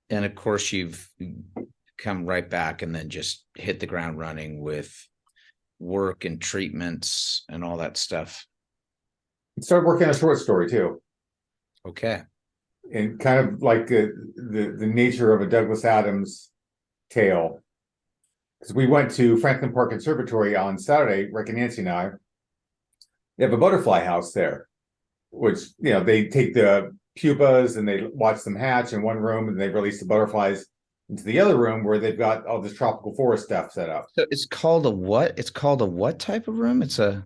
And of course, you've come right back and then just hit the ground running with work and treatments and all that stuff. Started working on a short story too, Okay. and kind of like the nature of a Douglas Adams tale. Because we went to Franklin Park Conservatory on Saturday, Rick and Nancy and I. They have a butterfly house there, which they take the pupas and they watch them hatch in one room, and they release the butterflies into the other room where they've got all this tropical forest stuff set up. So it's called a what? It's called a what type of room? It's a,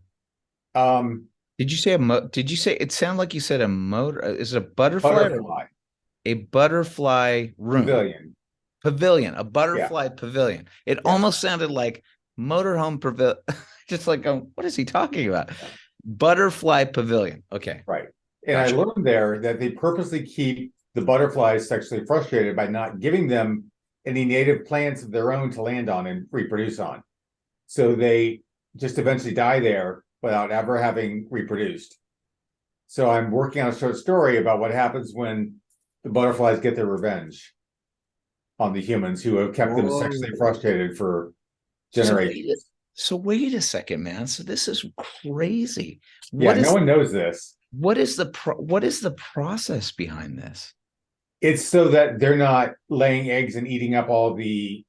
Um, did you say did you say, it sounded like you said a motor? Is it a butterfly or Butterfly a butterfly room? pavilion. Pavilion, a Yeah. butterfly pavilion. It Yes. almost sounded like motorhome pavilion. Just like, what is he talking about? Yeah. Butterfly pavilion. Okay, Right. And I gotcha. learned there that they purposely keep the butterflies sexually frustrated by not giving them any native plants of their own to land on and reproduce on. So they just eventually die there without ever having reproduced. So I'm working on a short story about what happens when the butterflies get their revenge on the humans who have kept them Whoa. sexually frustrated for So wait, generations. so wait a second, man. So this is crazy. Yeah, What no is one knows this. what is the process behind this? It's so that they're not laying eggs and eating up all the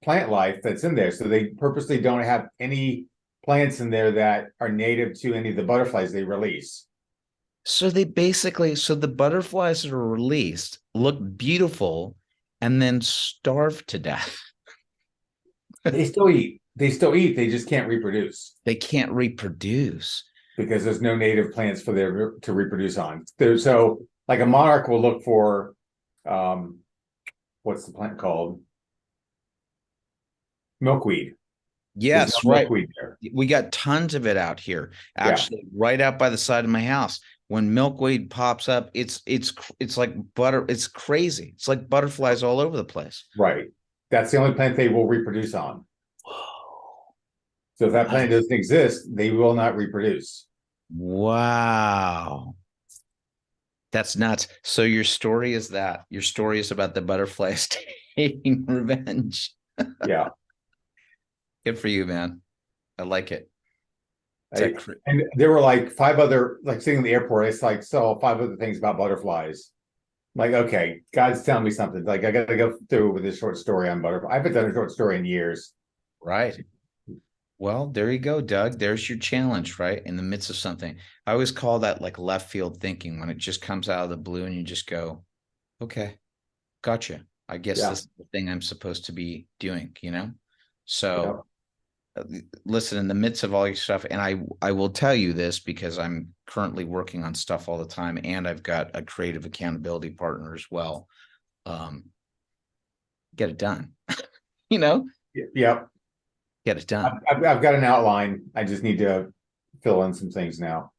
plant life that's in there. So they purposely don't have any plants in there that are native to any of the butterflies they release. So they basically, so the butterflies that are released look beautiful and then starve to death. They still eat. They still eat. They just can't reproduce They can't reproduce. because there's no native plants for them to reproduce on. So like a monarch will look for um what's the plant called? Milkweed. There's no Yes, right. milkweed there. We got tons of it out here. Yeah, Actually, right out by the side of my house. When milkweed pops up, it's like butter. It's crazy. It's like butterflies all over the place. right. That's the only plant they will reproduce on. Whoa. So if that Wow. plant doesn't exist, they will not reproduce. Wow. That's nuts. So your story is that your story is about the butterflies taking revenge. Yeah. Good for you, man. I like it. Is I, that cr- and there were like five other, like sitting in the airport, it's like, so five other things about butterflies. Like, okay, God's telling me something. Like, I got to go through with this short story on butterfly. I haven't done a short story in years. right? Well, there you go, Doug. There's your challenge, right? In the midst of something. I always call that like left field thinking when it just comes out of the blue and you just go, okay, gotcha. I guess Yeah. this is the thing I'm supposed to be doing, you know? Yeah. So listen, in the midst of all your stuff, and I will tell you this because I'm currently working on stuff all the time, and I've got a creative accountability partner as well. Um, get it done, you know, Yeah. get it done. I've got an outline. I just need to fill in some things now.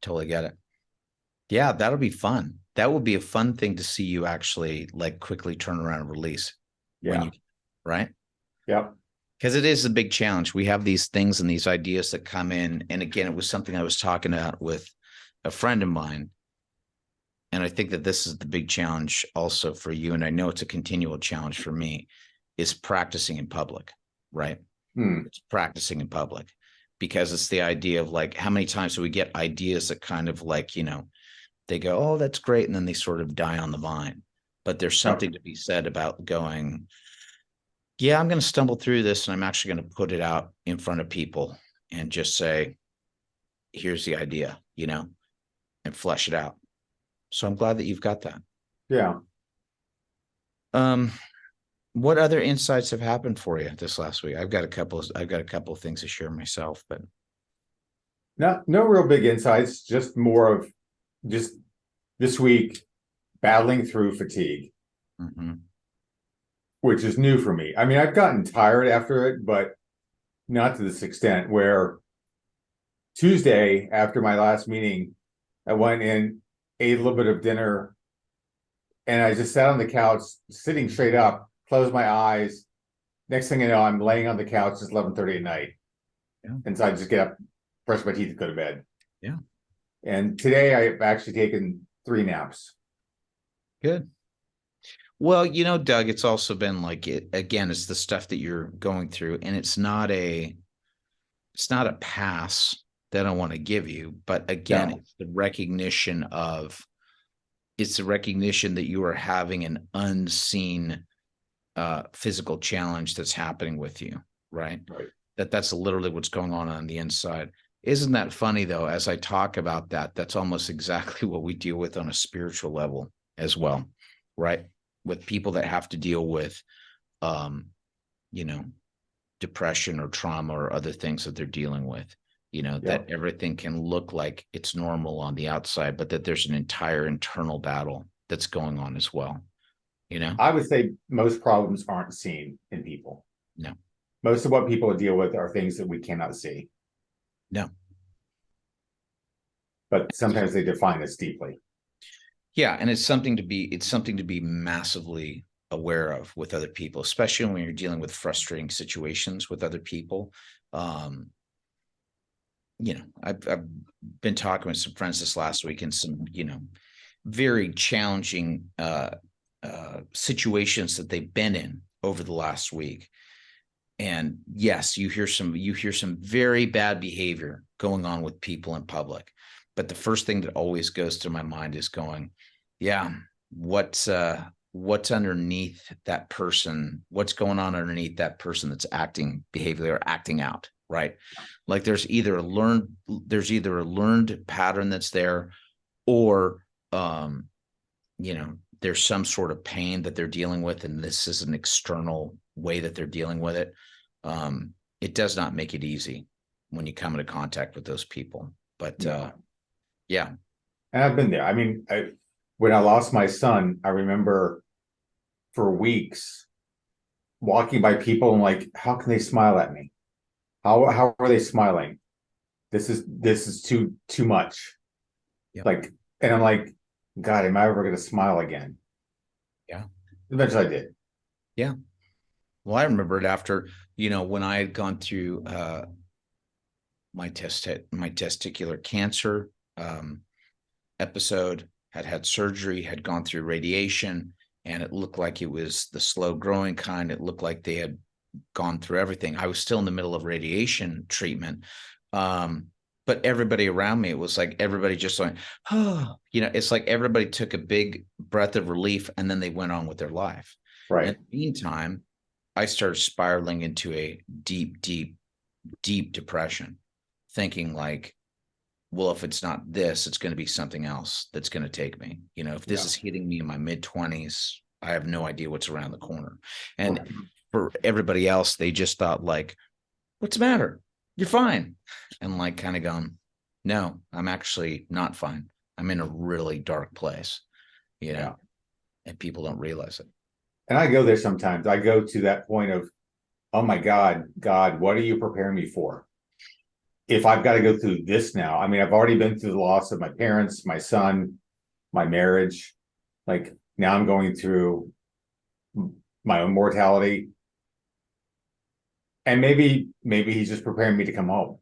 Totally get it. Yeah, that'll be fun. That will be a fun thing to see you actually like quickly turn around and release when Yeah. you, right? Yep. Because it is a big challenge. We have these things and these ideas that come in. And again, it was something I was talking about with a friend of mine. And I think that this is the big challenge also for you. And I know it's a continual challenge for me, is practicing in public, right? Hmm. It's practicing in public because it's the idea of like, how many times do we get ideas that kind of like, they go, oh, that's great. And then they sort of die on the vine. But there's Yep. something to be said about going, yeah, I'm going to stumble through this and I'm actually going to put it out in front of people and just say, here's the idea, and flesh it out. So I'm glad that you've got that. Yeah. Um, what other insights have happened for you this last week? I've got a couple of things to share myself, but No real big insights, just more of just this week battling through fatigue, mhm. which is new for me. I mean, I've gotten tired after it, but not to this extent where Tuesday after my last meeting, I went in, ate a little bit of dinner, and I just sat on the couch, sitting straight up, closed my eyes. Next thing you know, I'm laying on the couch. It's 11:30 at night, Yeah, and so I just get up, brush my teeth, and go to bed. yeah, And today I've actually taken 3 naps. good. Well, Doug, it's also been like it again, it's the stuff that you're going through, and it's not a pass that I want to give you, but again, No, it's the recognition that you are having an unseen physical challenge that's happening with you, right? right. That's literally what's going on the inside. Isn't that funny though? As I talk about that, that's almost exactly what we deal with on a spiritual level as well, right? With people that have to deal with, um, you know, depression or trauma or other things that they're dealing with, Yeah. that everything can look like it's normal on the outside, but that there's an entire internal battle that's going on as well, you know? I would say most problems aren't seen in people. No, Most of what people deal with are things that we cannot see, no. but sometimes they define us deeply. Yeah, and it's something to be massively aware of with other people, especially when you're dealing with frustrating situations with other people. Um, I've been talking with some friends this last week and some, very challenging situations that they've been in over the last week. And yes, you hear some very bad behavior going on with people in public. But the first thing that always goes through my mind is going, yeah, what's underneath that person? What's going on underneath that person that's acting behaviorally or acting out, right? Like there's either a learned pattern that's there, or there's some sort of pain that they're dealing with, and this is an external way that they're dealing with it. It does not make it easy when you come into contact with those people. But No. yeah, And I've been there. I mean, when I lost my son, I remember for weeks walking by people and like, how can they smile at me? How are they smiling? This is too much. yeah, Like, and I'm like, God, am I ever going to smile again? yeah, Eventually, I did. yeah. Well, I remember it after, when I had gone through my testicular cancer episode, had surgery, had gone through radiation, and it looked like it was the slow growing kind. It looked like they had gone through everything. I was still in the middle of radiation treatment. But everybody around me, it was like everybody just like, oh, it's like everybody took a big breath of relief and then they went on with their life. And Right. in the meantime, I started spiraling into a deep, deep, deep depression, thinking like, well, if it's not this, it's going to be something else that's going to take me. If this Yeah. is hitting me in my mid-20s, I have no idea what's around the corner. And Right. for everybody else, they just thought like, what's the matter? You're fine. And like kind of going, no, I'm actually not fine. I'm in a really dark place, Yeah. and people don't realize it. And I go there sometimes. I go to that point of, oh my God, what are you preparing me for? If I've got to go through this now, I mean, I've already been through the loss of my parents, my son, my marriage. Like now I'm going through my own mortality. And maybe he's just preparing me to come home.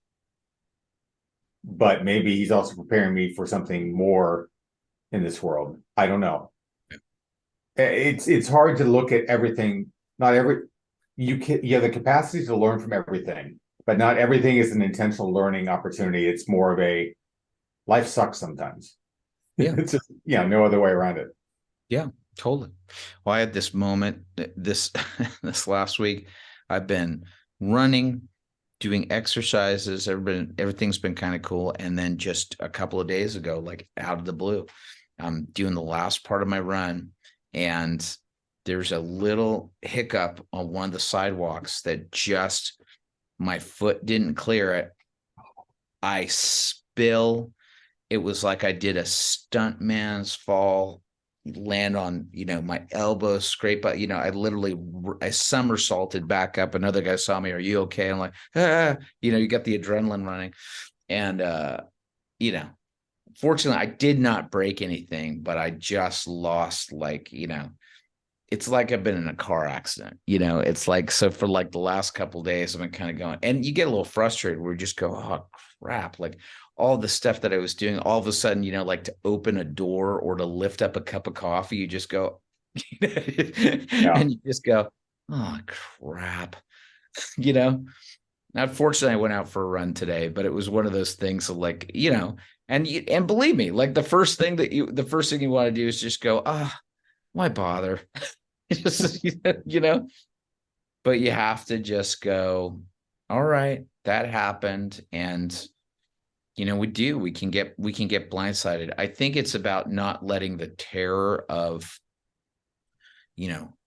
But maybe he's also preparing me for something more in this world. I don't know. It's hard to look at everything. Not every you have the capacity to learn from everything, but not everything is an intentional learning opportunity. It's more of a life sucks sometimes. Yeah. It's just no other way around it. Yeah, totally. Well, I had this moment this this last week. I've been running, doing exercises. Everything's been kind of cool. And then just a couple of days ago, like out of the blue, I'm doing the last part of my run, and there's a little hiccup on one of the sidewalks that just my foot didn't clear it. I spill. It was like I did a stuntman's fall, land on, my elbow, scrape, I somersaulted back up. Another guy saw me, are you okay? I'm like, you got the adrenaline running. And, you know, fortunately I did not break anything, but I just lost it's like I've been in a car accident, it's like, so for like the last couple of days, I've been kind of going, and you get a little frustrated where you just go, oh crap, like all the stuff that I was doing, all of a sudden, like to open a door or to lift up a cup of coffee, you just go, Yeah. And you just go, oh crap, you know. Unfortunately, I went out for a run today, but it was one of those things of like, and believe me, like the first thing you want to do is just go, why bother? Just, but you have to just go, all right, that happened. And we can get blindsided. I think it's about not letting the terror of,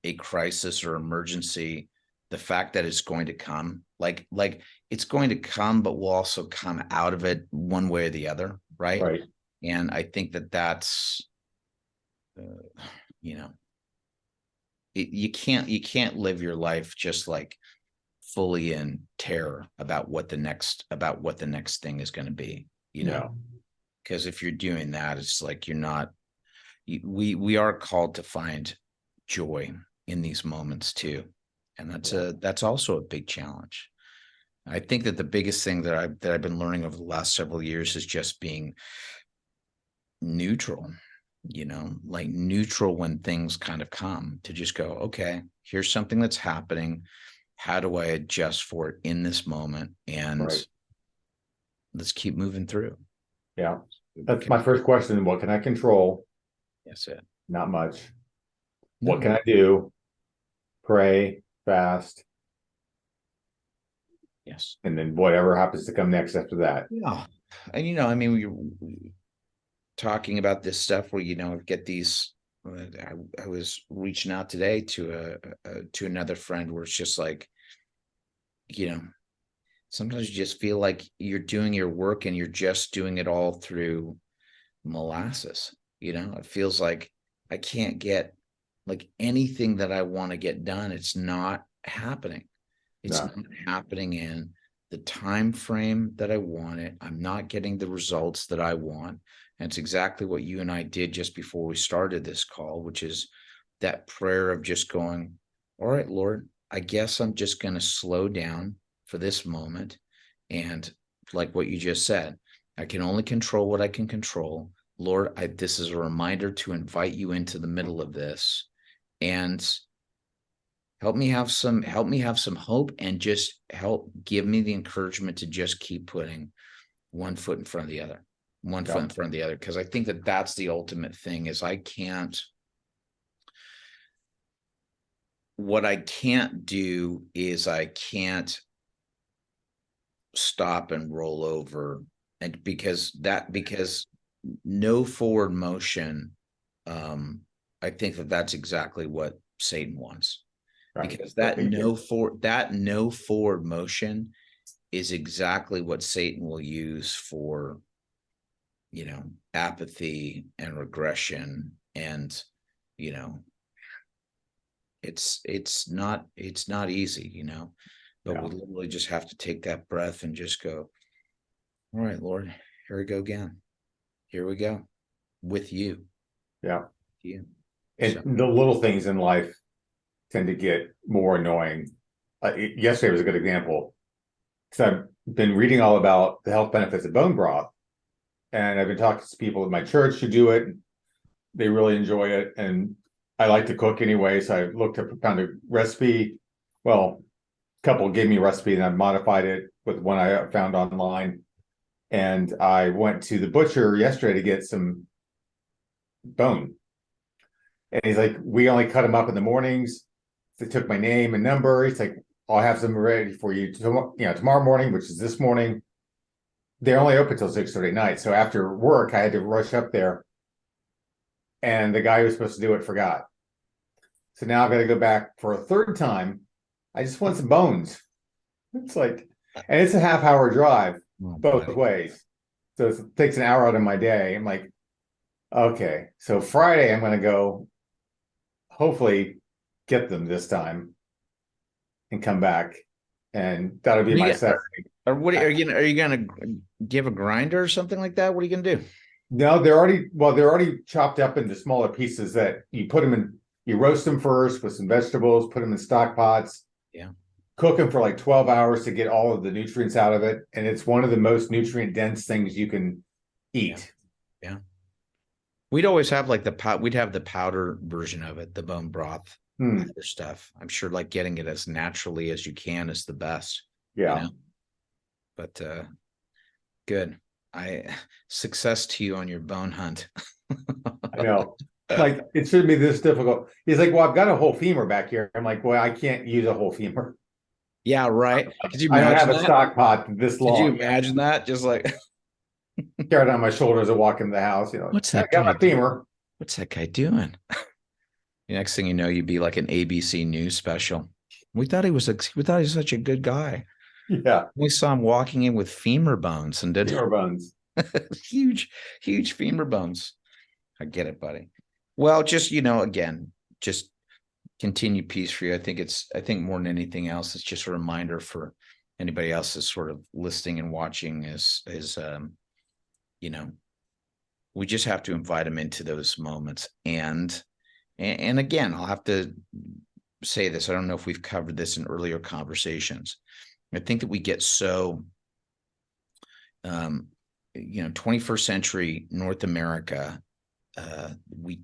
a crisis or emergency, the fact that it's going to come, like it's going to come, but we'll also come out of it one way or the other, right? Right. And I think that's, you know, you can't live your life just like fully in terror about what the next thing is going to be, No. because if you're doing that, it's like you're not. We are called to find joy in these moments too, and that's also a big challenge. I think that the biggest thing that I've been learning over the last several years is just being neutral, like neutral when things kind of come, to just go, okay, here's something that's happening. How do I adjust for it in this moment? And Right. let's keep moving through. Yeah. That's my first question. What can I control? That's it. Not much. No. What can I do? Pray, fast, Yes. and then whatever happens to come next after that. Yeah. And I mean, we talking about this stuff where get these. I was reaching out today to another friend where it's just like, you know, sometimes you just feel like you're doing your work and you're just doing it all through molasses. It feels like I can't get like anything that I want to get done. It's not happening. It's No. not happening in the time frame that I want it. I'm not getting the results that I want. And it's exactly what you and I did just before we started this call, which is that prayer of just going, all right, Lord, I guess I'm just going to slow down for this moment. And like what you just said, I can only control what I can control. Lord, this is a reminder to invite you into the middle of this, and help me have some hope, and just give me the encouragement to just keep putting one foot in front of the other, foot in front of the other. Because I think that that's the ultimate thing is what I can't do is I can't stop and roll over, and because no forward motion, I think that that's exactly what Satan wants. Right. Because that no forward motion is exactly what Satan will use for, apathy and regression. And, it's not easy, but we literally just have to take that breath and just go, all right, Lord, here we go again. Here we go with you. Yeah. You. And So, the little things in life tend to get more annoying. Yesterday was a good example because I've been reading all about the health benefits of bone broth, and I've been talking to people at my church who do it. They really enjoy it, and I like to cook anyway, so I looked up, found a recipe. Well, a couple gave me a recipe, and I modified it with one I found online. And I went to the butcher yesterday to get some bone, and he's like, "We only cut them up in the mornings." They took my name and number. He's like, "I'll have some ready for you tomorrow morning," which is this morning. They're only open till 6:30 at night. So after work, I had to rush up there, and the guy who was supposed to do it forgot. So now I've got to go back for a third time. I just want some bones. It's like, and it's a half-hour drive both ways. So it takes an hour out of my day. I'm like, okay. So Friday, I'm going to go hopefully get them this time and come back. And that'll be my Saturday. Or what are you gonna give a grinder or something like that? What are you gonna do? No, they're already chopped up into smaller pieces that you put them in. You roast them first with some vegetables, put them in stock pots. Yeah. Cook them for like 12 hours to get all of the nutrients out of it. And it's one of the most nutrient dense things you can eat. Yeah. We'd always have like we'd have the powder version of it, the bone broth Hmm. powder stuff. I'm sure like getting it as naturally as you can is the best, Yeah, but good. I success to you on your bone hunt. I know. Like it shouldn't be this difficult. He's like, well, I've got a whole femur back here. I'm like, well, I can't use a whole femur. Yeah, right. Could you I don't have imagine a that? stock pot this Could you long. imagine that? Just like, Carry it on my shoulders and walk in the house. what's I that got guy my doing? femur. What's that guy doing? The next thing you know, you'd be like an ABC News special. We thought he was such a good guy. Yeah, We saw him walking in with femur bones and did femur bones. huge, huge femur bones. I get it, buddy. Well, just, again, just continue peace for you. I think more than anything else, it's just a reminder for anybody else that's sort of listening and watching you know, we just have to invite them into those moments. And again, I'll have to say this. I don't know if we've covered this in earlier conversations. I think that we get so, 21st century North America, we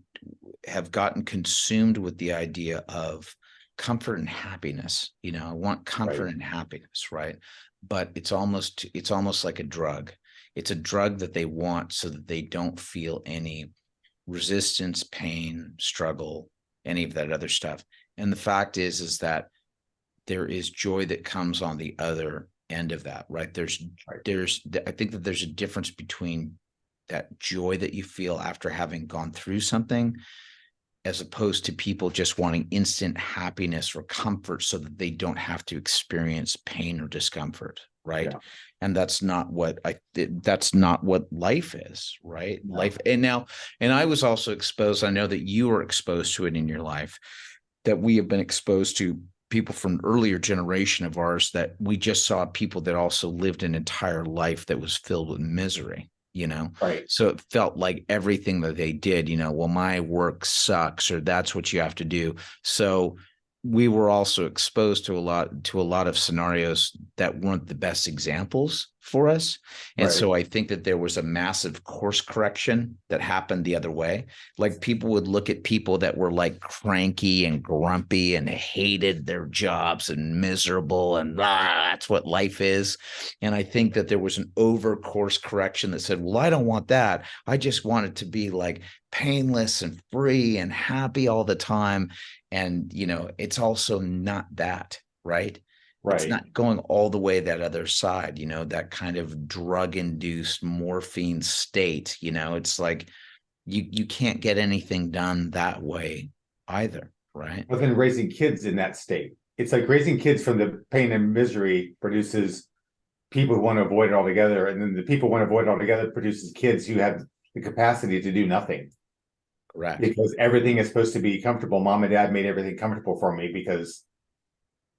have gotten consumed with the idea of comfort and happiness. I want comfort Right, and happiness, right? But it's almost like a drug. It's a drug that they want so that they don't feel any resistance, pain, struggle, any of that other stuff. And the fact is that there is joy that comes on the other end of that, right? right, I think that there's a difference between that joy that you feel after having gone through something, as opposed to people just wanting instant happiness or comfort so that they don't have to experience pain or discomfort, right? yeah, And that's not what life is, right? no, Life. And I was also exposed, I know that you were exposed to it in your life, that we have been exposed to people from an earlier generation of ours, that we just saw people that also lived an entire life that was filled with misery. right, So it felt like everything that they did, well, my work sucks, or that's what you have to do. So we were also exposed to a lot of scenarios that weren't the best examples for us. And right, so I think that there was a massive course correction that happened the other way. Like people would look at people that were like cranky and grumpy and hated their jobs and miserable, and that's what life is. And I think that there was an over course correction that said, well, I don't want that. I just want it to be like painless and free and happy all the time. And, it's also not that, right? It's right. not going all the way that other side, that kind of drug induced morphine state. It's like you can't get anything done that way either, right? But then raising kids in that state, it's like raising kids from the pain and misery produces people who want to avoid it altogether, and then the people who want to avoid it altogether produces kids who have the capacity to do nothing Correct. because everything is supposed to be comfortable. Mom and dad made everything comfortable for me because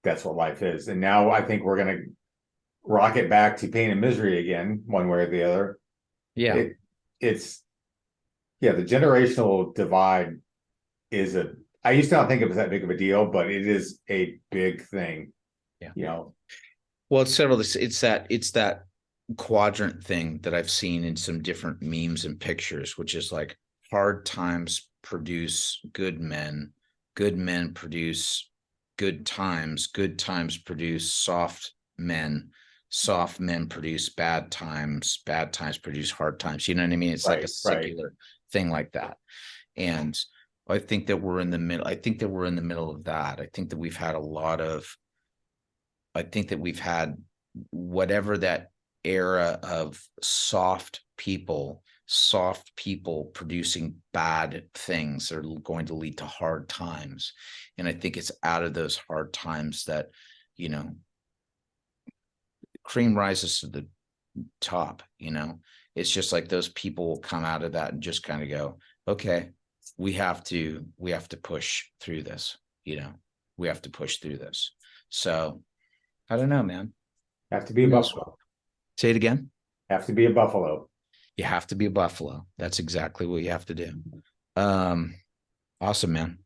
that's what life is. And now I think we're going to rocket back to pain and misery again, one way or the other. Yeah. It's yeah, the generational divide is I used to not think it was that big of a deal, but it is a big thing. Yeah. Well, it's that quadrant thing that I've seen in some different memes and pictures, which is like hard times produce good men produce good times produce soft men produce bad times produce hard times. You know what I mean? It's like a Right, secular thing like that. And I think that we're in the middle. I think that we're in the middle of that. I think that we've had whatever that era of soft people producing bad things are going to lead to hard times. And I think it's out of those hard times that, you know, cream rises to the top. It's just like those people will come out of that and just kind of go, okay, we have to push through this. We have to push through this. So I don't know, man. have to be a Who knows? buffalo. Say it again. Have to be a buffalo. You have to be a buffalo. That's exactly what you have to do. Awesome, man.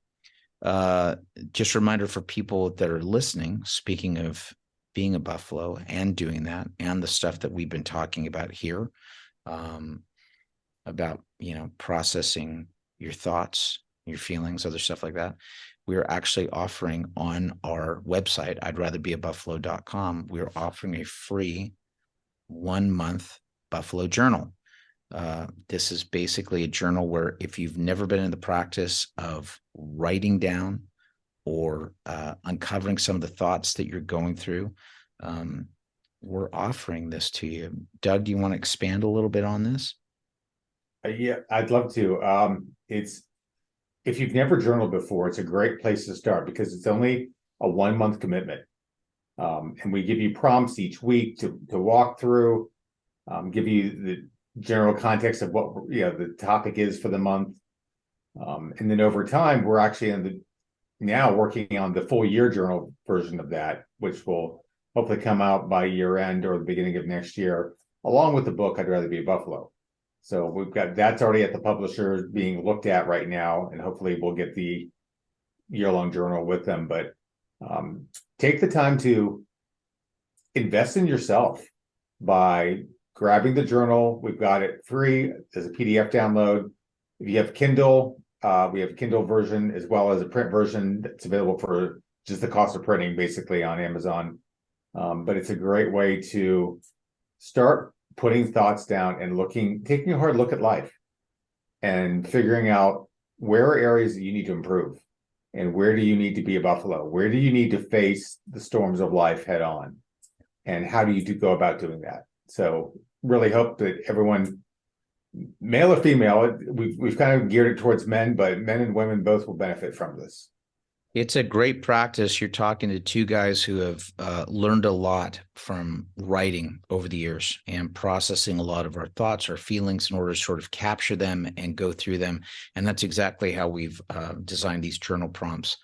Just a reminder for people that are listening, speaking of being a buffalo and doing that and the stuff that we've been talking about here. about, processing your thoughts, your feelings, other stuff like that, we're actually offering on our website, I'd rather be a buffalo.com. We're offering a free 1 month Buffalo journal. This is basically a journal where if you've never been in the practice of writing down or uncovering some of the thoughts that you're going through, we're offering this to you. Doug, do you want to expand a little bit on this? Yeah, I'd love to. It's if you've never journaled before, it's a great place to start because it's only a 1 month commitment. And we give you prompts each week to walk through, give you the general context of what the topic is for the month. And then over time, we're actually now working on the full year journal version of that, which will hopefully come out by year end or the beginning of next year, along with the book, I'd Rather Be a Buffalo. So we've got that's already at the publisher being looked at right now, and hopefully we'll get the year-long journal with them. But take the time to invest in yourself by grabbing the journal. We've got it free as a PDF download. If you have Kindle, we have a Kindle version as well as a print version that's available for just the cost of printing, basically on Amazon. But it's a great way to start putting thoughts down and taking a hard look at life and figuring out where are areas that you need to improve and where do you need to be a buffalo? Where do you need to face the storms of life head on? And how do you go about doing that? So really hope that everyone, male or female, we've kind of geared it towards men, but men and women both will benefit from this. It's a great practice. You're talking to two guys who have learned a lot from writing over the years and processing a lot of our thoughts, our feelings in order to sort of capture them and go through them. And that's exactly how we've designed these journal prompts.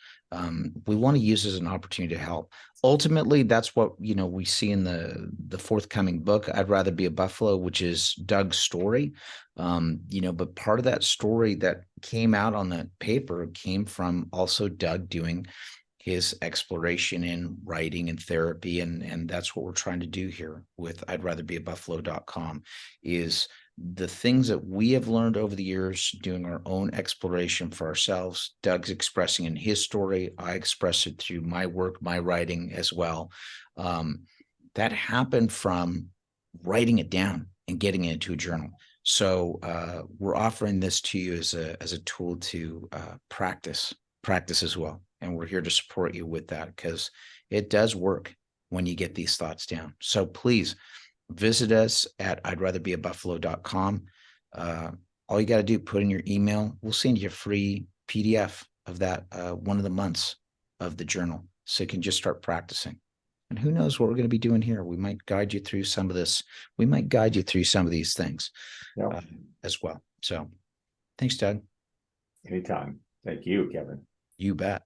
We want to use as an opportunity to help. Ultimately, that's what we see in the forthcoming book, I'd Rather Be a Buffalo, which is Doug's story. But part of that story that came out on that paper came from also Doug doing his exploration in writing and therapy. And that's what we're trying to do here with I'd Rather Be a Buffalo.com is the things that we have learned over the years doing our own exploration for ourselves. Doug's expressing in his story. I express it through my work, my writing as well. That happened from writing it down and getting it into a journal. So we're offering this to you as a tool to practice as well. And we're here to support you with that because it does work when you get these thoughts down. So please visit us at I'd Rather Be a Buffalo.com. All you got to do, put in your email. We'll send you a free PDF of that one of the months of the journal. So you can just start practicing. And who knows what we're going to be doing here. We might guide you through some of this. We might guide you through some of these things as well. So thanks, Doug. Anytime. Thank you, Kevin. You bet.